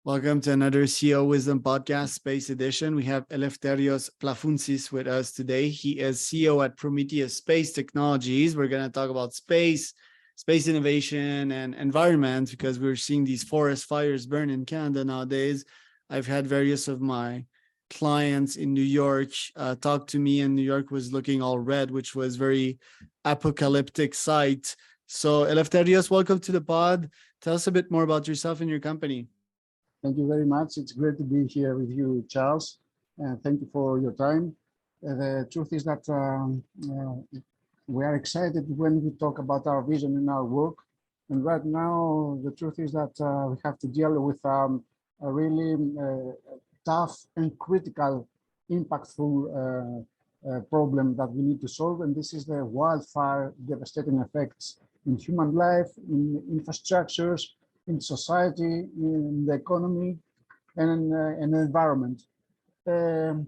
Welcome to another CEO Wisdom Podcast Space Edition. We have Eleftherios with us today. He is CEO at Prometheus Space Technologies. We're going to talk about space innovation and environment because we're seeing these forest fires burn in Canada nowadays. I've had various of my clients in New York talk to me, and New York was looking all red, which was very apocalyptic sight. So Eleftherios, welcome to the pod. Tell us a bit more about yourself and your company. Thank you very much. It's great to be here with you, Charles. Thank you for your time. The truth is that we are excited when we talk about our vision in our work. And right now, the truth is that we have to deal with a really tough and critical, impactful problem that we need to solve. And this is the wildfire devastating effects in human life, in infrastructures, in society, in the economy, and in the environment. The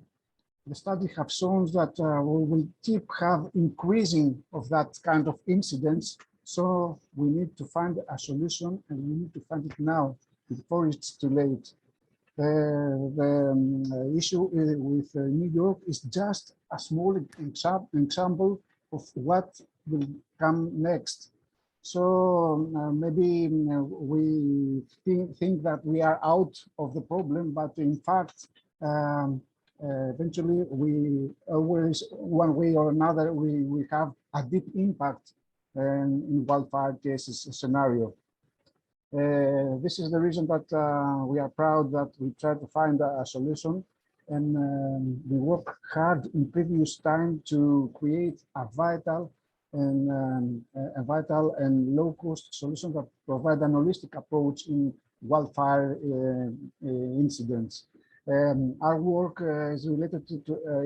study have shown that we will keep increasing of that kind of incidents. So we need to find a solution, and we need to find it now before it's too late. The issue with New York is just a small example of what will come next. So maybe we think that we are out of the problem, but in fact, eventually we always, one way or another, we have a deep impact in wildfire cases scenario. This is the reason that we are proud that we try to find a solution, and we work hard in previous time to create a vital and low-cost solution that provide an holistic approach in wildfire incidents. Our work is related to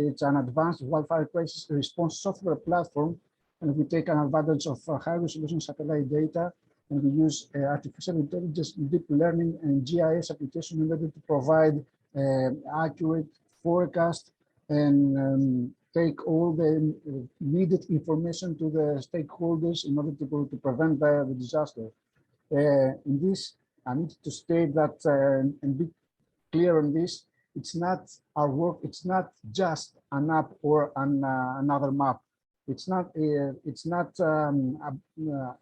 it's an advanced wildfire crisis response software platform, and we take an advantage of high-resolution satellite data, and we use artificial intelligence, deep learning, and GIS application in order to provide accurate forecast and take all the needed information to the stakeholders in order to prevent the disaster. In this, I need to state that and be clear on this, it's not our work, it's not just an app or another map. It's not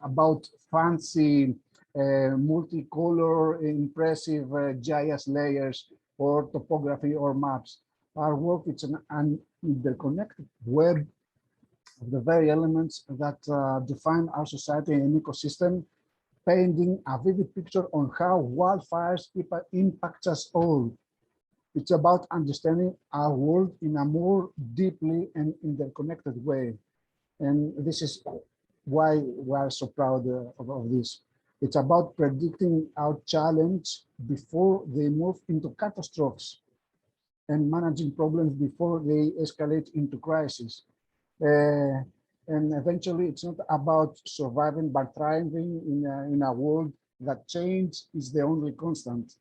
about fancy, multicolor, impressive GIS layers or topography or maps. Our work, it's an interconnected web of the very elements that define our society and ecosystem, painting a vivid picture on how wildfires impact us all. It's about understanding our world in a more deeply and interconnected way. And this is why we are so proud of this. It's about predicting our challenge before they move into catastrophes, and managing problems before they escalate into crisis. And eventually, it's not about surviving, but thriving in a world that change is the only constant.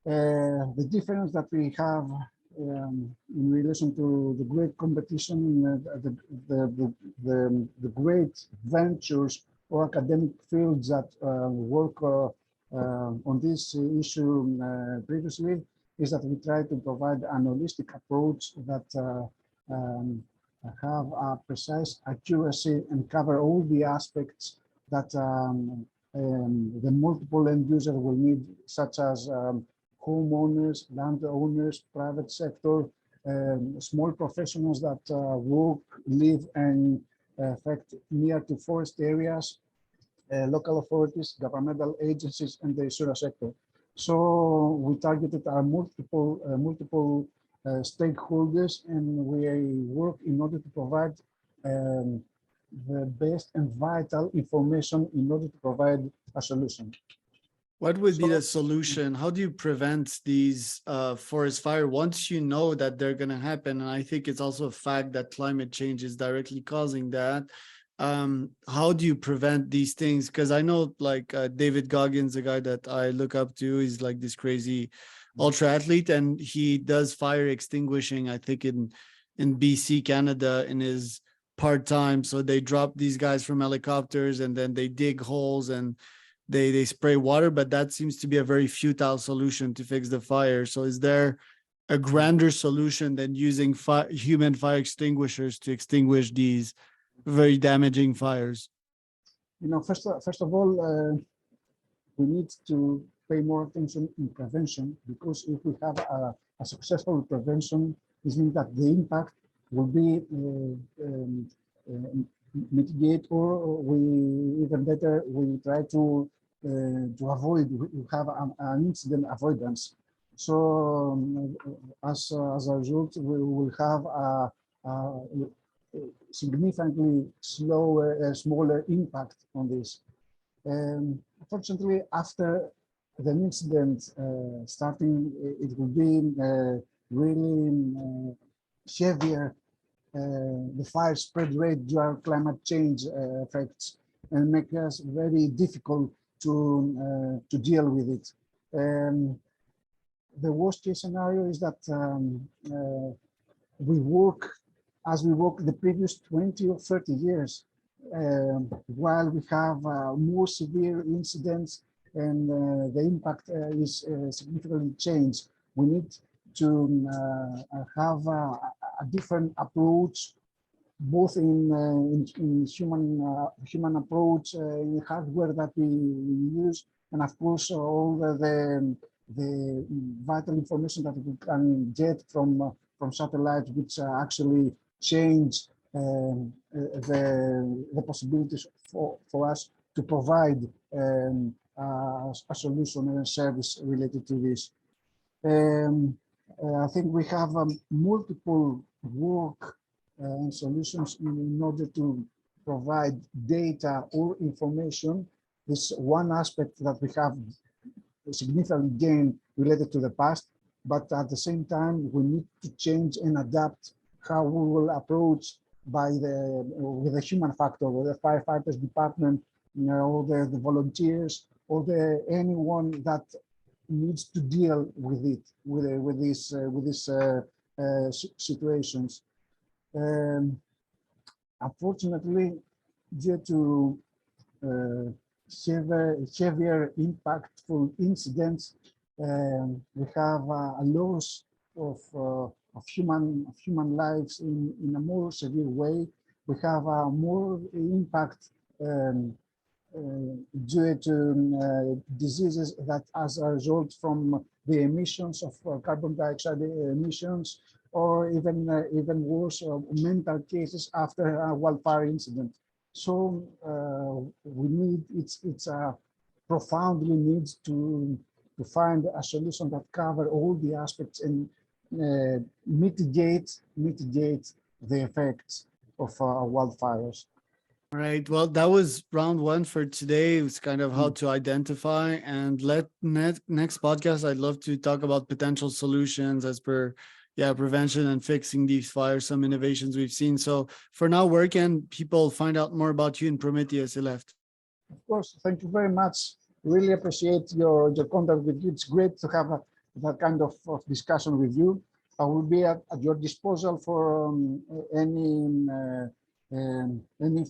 The difference that we have in relation to the great competition, the great ventures or academic fields that work on this issue previously, is that we try to provide an holistic approach that have a precise accuracy and cover all the aspects that the multiple end user will need, such as homeowners, landowners, private sector, small professionals that work, live, and affect near to forest areas, local authorities, governmental agencies, and the insurance sector. So we targeted our multiple stakeholders, and we work in order to provide the best and vital information in order to provide a solution. What would be the solution? How do you prevent these forest fire once you know that they're going to happen? And I think it's also a fact that climate change is directly causing that. How do you prevent these things? Because I know, like David Goggins, the guy that I look up to, is like this crazy ultra athlete, and he does fire extinguishing, I think in BC, Canada, in his part-time. So they drop these guys from helicopters, and then they dig holes and they spray water, but that seems to be a very futile solution to fix the fire. So is there a grander solution than using human fire extinguishers to extinguish these very damaging fires? First of all, we need to pay more attention in prevention, because if we have a successful prevention, this means that the impact will be mitigate, or we even better, we try to avoid, we have an incident avoidance. So as a result, we will have a significantly smaller impact on this. Unfortunately, after the incident starting, it will be really heavier. The fire spread rate due to climate change effects, and make us very difficult to deal with it. The worst case scenario is that we work as we work the previous 20 or 30 years, while we have more severe incidents, and the impact is significantly changed. We need to have a different approach, both in human approach, in hardware that we use, and of course all the vital information that we can get from satellites, which actually change the possibilities for us to provide a solution and a service related to this. I think we have multiple work and solutions in order to provide data or information. This is one aspect that we have significant gain related to the past, but at the same time, we need to change and adapt how we will approach with the human factor, with the firefighters department, the volunteers, or anyone that needs to deal with it, with these situations. Unfortunately, due to heavier impactful incidents, we have a loss of human lives in a more severe way. We have more impact due to diseases that as a result from the emissions of carbon dioxide emissions, or even worse, mental cases after a wildfire incident. So we need, it's profoundly needs to find a solution that cover all the aspects and mitigate the effects of wildfires. All right. Well, that was round one for today. It was kind of how to identify, and next podcast, I'd love to talk about potential solutions as per, prevention and fixing these fires, some innovations we've seen. So for now, where can people find out more about you in Prometheus, Eleft? Of course, thank you very much. Really appreciate your contact with you. It's great to have that kind of discussion with you. I will be at your disposal for any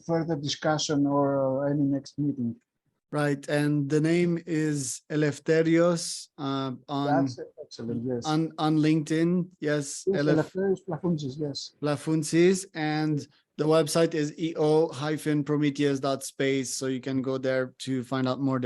further discussion or any next meeting. Right, and the name is Eleftherios That's excellent. Yes. on LinkedIn. Yes, Eleftherios Plafountzis. Yes. Plafountzis, and the website is eo-prometheus.space, so you can go there to find out more there.